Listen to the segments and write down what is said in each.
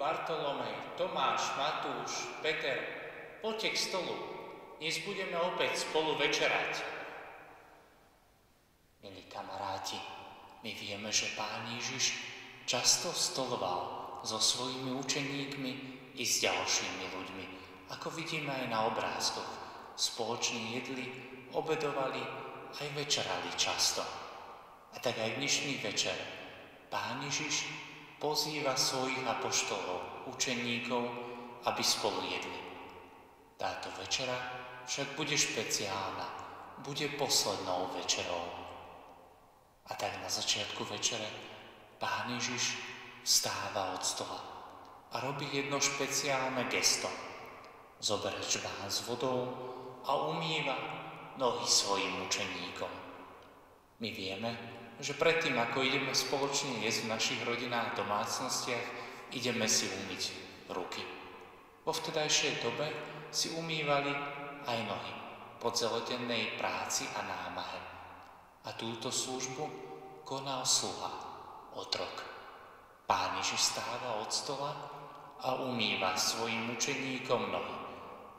Bartolomej, Tomáš, Matúš, Peter, poďte k stolu, dnes budeme opäť spolu večerať. Milí kamaráti, my vieme, že Pán Ježiš často stoloval so svojimi učeníkmi i s ďalšími ľuďmi, ako vidíme aj na obrázkoch. Spoločne jedli, obedovali, aj večerali často. A tak aj dnešný večer Pán Ježiš pozýva svojich apoštolov, učeníkov, aby spolu jedli. Táto večera však bude špeciálna, bude poslednou večerou. A tak na začiatku večere Pán Ježiš vstáva od stola a robí jedno špeciálne gesto. Zoberie čbán s vodou a umýva nohy svojim učeníkom. My vieme, že predtým, ako ideme spoločne jesť v našich rodinách a domácnostiach, ideme si umyť ruky. Vo vtedajšej dobe si umývali aj nohy po celodennej práci a námahe. A túto službu konal sluha, otrok. Pán Ježiš stáva od stola a umýva svojim učeníkom nohy,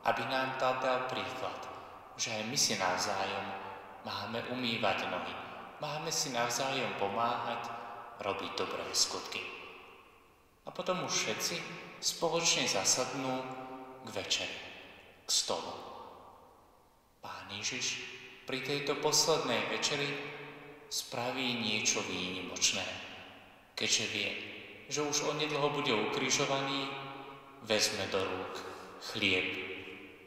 aby nám dal príklad, že aj my si navzájom máme umývať nohy. Máme si navzájom pomáhať, robiť dobré skutky. A potom už všetci spoločne zasadnú k večeri, k stolu. Pán Ježiš pri tejto poslednej večeri spraví niečo výnimočné. Keďže vie, že už onedlho bude ukrižovaný, vezme do rúk chlieb,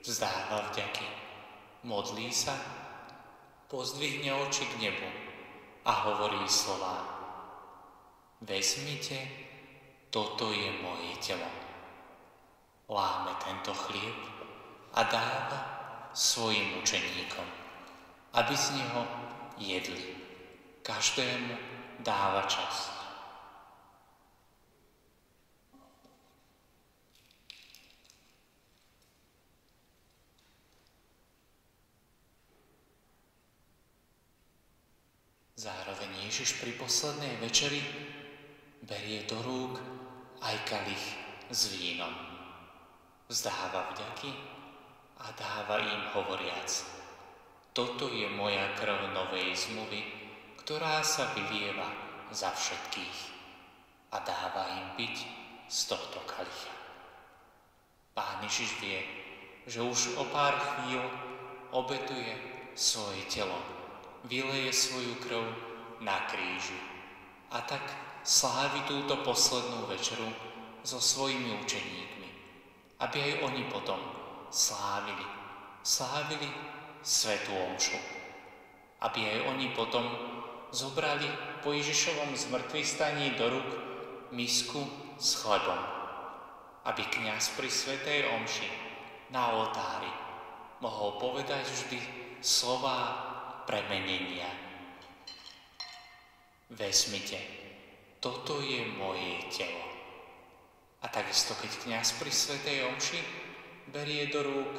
vzdáva vďaky, modlí sa, pozdvihne oči k nebu a hovorí slová: Vezmite, toto je moje telo. Láme tento chlieb a dáva svojim učeníkom, aby z neho jedli. Každému dáva časť. Zároveň Ježiš pri poslednej večeri berie do rúk aj kalich s vínom. Vzdáva vďaky a dáva im hovoriac: Toto je moja krv novej zmluvy, ktorá sa vylieva za všetkých. A dáva im piť z tohto kalicha. Pán Ježiš vie, že už o pár chvíľ obetuje svoje telo, vyleje svoju krv na kríži a tak slávi túto poslednú večeru so svojimi učeníkmi, aby aj oni potom slávili svätú omšu, aby aj oni potom zobrali po Ježišovom zmŕtvychvstaní do rúk misku s chlebom, aby kňaz pri svätej omši na oltári mohol povedať vždy slová premenenia: Vezmite, toto je moje telo. A takisto, keď kňaz pri svätej omši berie do rúk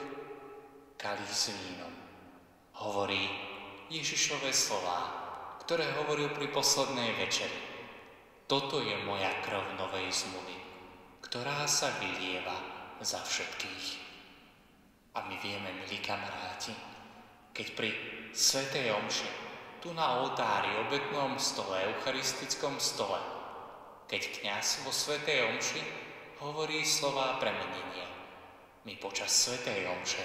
kalich s vínom, hovorí Ježišove slová, ktoré hovoril pri poslednej večeri: Toto je moja krv novej zmluvy, ktorá sa vylieva za všetkých. A my vieme, milí kamaráti, keď pri svätej omši, tu na oltári, obetnom stole, eucharistickom stole, keď kňaz vo svätej omši hovorí slová premenenia, my počas svätej omše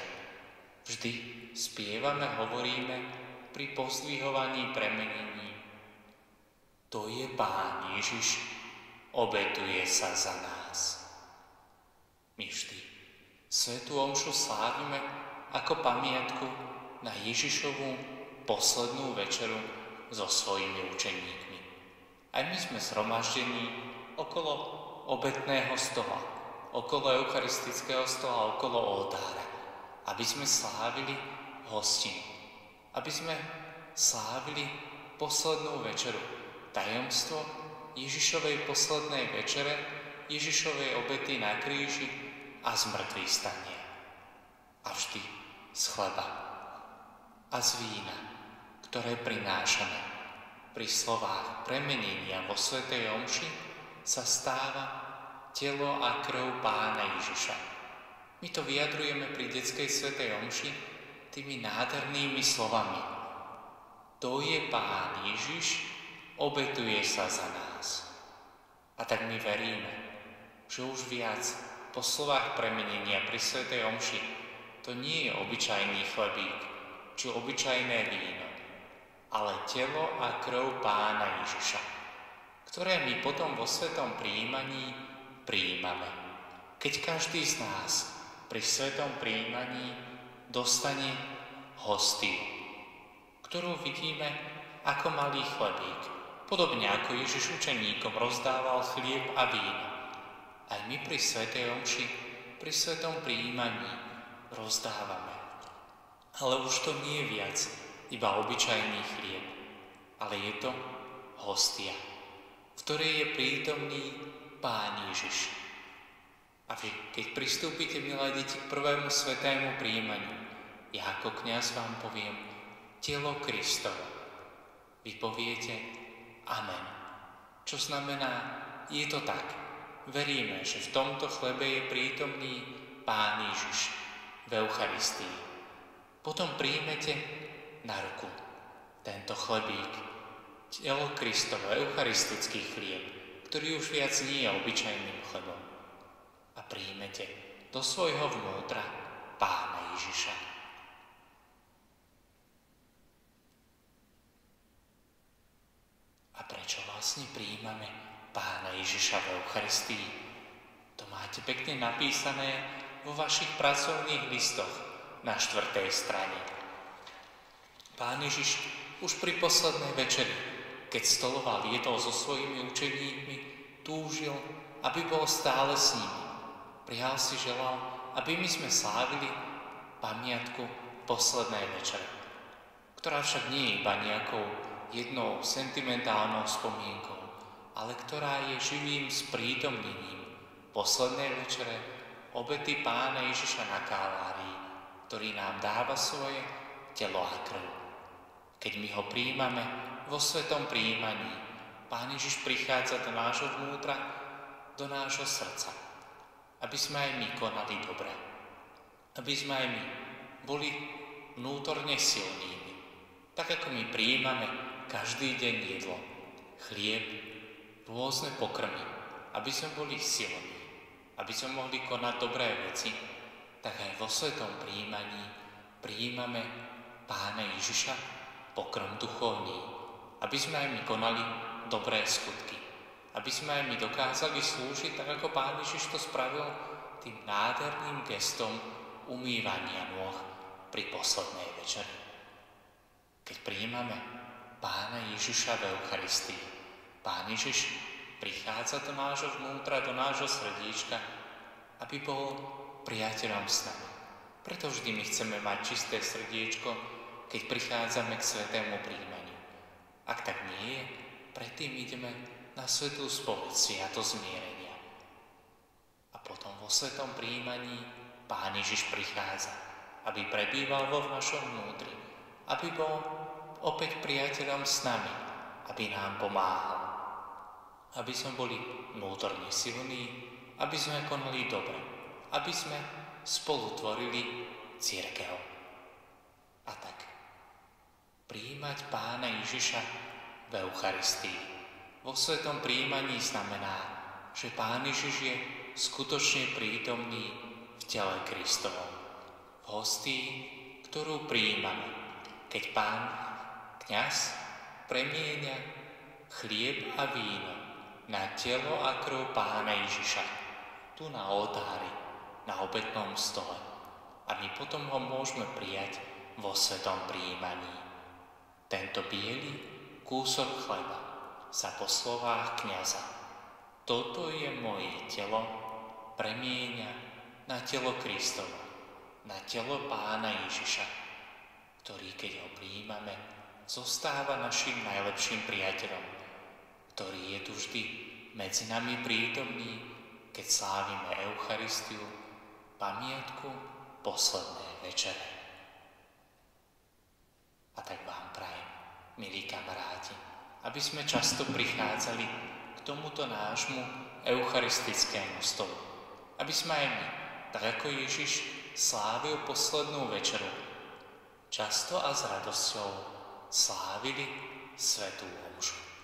vždy spievame, hovoríme pri pozdvihovaní premenení: To je Pán Ježiš, obetuje sa za nás. My vždy svätú omšu slávime ako pamiatku na Ježišovú poslednú večeru so svojimi učeníkmi. Aj my sme zhromaždení okolo obetného stola, okolo eucharistického stola, okolo oltára, aby sme slávili hostinu, aby sme slávili poslednú večeru, tajomstvo Ježišovej poslednej večere, Ježišovej obety na kríži a zmŕtvychvstania. A vždy z chleba a z vína, ktoré prinášame pri slovách premenenia vo svätej omši, sa stáva telo a krv Pána Ježiša. My to vyjadrujeme pri detskej svätej omši tými nádhernými slovami. To je Pán Ježiš, obetuje sa za nás. A tak my veríme, že už viac po slovách premenenia pri svätej omši to nie je obyčajný chlebík či obyčajné víno, ale telo a krv Pána Ježiša, ktoré my potom vo svetom prijímaní prijímame. Keď každý z nás pri svetom prijímaní dostane hostiu, ktorú vidíme ako malý chlebík, podobne ako Ježiš učeníkom rozdával chlieb a víno. Aj my pri svätej omši, pri svetom prijímaní rozdávame. Ale už to nie je viac iba obyčajný chlieb, ale je to hostia, v ktorej je prítomný Pán Ježiš. A vy, keď pristúpite, milé deti, k prvému svätému prijímaniu, ja ako kňaz vám poviem telo Kristovo. Vy poviete amen. Čo znamená, je to tak. Veríme, že v tomto chlebe je prítomný Pán Ježiš v Eucharistii. Potom príjmete na ruku tento chlebík, telo Kristovo, eucharistický chlieb, ktorý už viac nie je obyčajným chlebom. A príjmete do svojho vnútra Pána Ježiša. A prečo vlastne prijímame Pána Ježiša v Eucharistii? To máte pekne napísané vo vašich pracovných listoch na 4. strane. Pán Ježiš už pri poslednej večeri, keď stoloval, jedol so svojimi učeníkmi, túžil, aby bol stále s nimi. Prijal si želal, aby my sme slávili pamiatku poslednej večere, ktorá však nie je iba nejakou jednou sentimentálnou spomienkou, ale ktorá je živým sprítomnením poslednej večere obety Pána Ježiša na Kalvárii, ktorý nám dáva svoje telo a krv. Keď my ho prijímame vo svetom prijímaní, Pán Ježiš prichádza do nášho vnútra, do nášho srdca, aby sme aj my konali dobre, aby sme aj my boli vnútorne silnými, tak ako my prijímame každý deň jedlo, chlieb, rôzne pokrmy, aby sme boli silní, aby sme mohli konať dobré veci, tak aj vo svetom prijímaní prijímame Pána Ježiša, pokrm duchovný, aby sme aj my konali dobré skutky, aby sme aj my dokázali slúžiť, tak ako Pán Ježiš to spravil tým nádherným gestom umývania nôh pri poslednej večeri. Keď prijímame Pána Ježiša v Eucharistii, Pán Ježiš prichádza do nášho vnútra, do nášho srdíčka, aby bol priateľom s nami. Preto vždy my chceme mať čisté srdiečko, keď prichádzame k svätému prijímaniu. Ak tak nie je, predtým ideme na svätú spoveď, sviatosť zmierenia. A potom vo svätom prijímaní Pán Ježiš prichádza, aby prebýval vo našom vnútri, aby bol opäť priateľom s nami, aby nám pomáhal, aby sme boli vnútorne silní, aby sme konali dobre, aby sme spolu tvorili cirkev. A tak prijímať Pána Ježiša v Eucharistii vo svetom prijímaní znamená, že Pán Ježiš je skutočne prítomný v tele Kristovom, v hostii, ktorú prijímame, keď Pán kňaz premieňa chlieb a víno na telo a krv Pána Ježiša tu na oltári, na obetnom stole. A my potom ho môžeme prijať vo svetom prijímaní. Tento biely kúsok chleba sa po slovách kňaza toto je moje telo premieňa na telo Kristovo, na telo Pána Ježiša, ktorý, keď ho prijímame, zostáva našim najlepším priateľom, ktorý je tu vždy medzi nami prítomný, keď slávime Eucharistiu, pamiatku poslednej večere. A tak vám prajem, milí kamaráti, aby sme často prichádzali k tomuto nášmu eucharistickému stolu. Aby sme aj my, tak ako Ježiš slávil poslednú večeru, často a s radosťou slávili svätú omšu.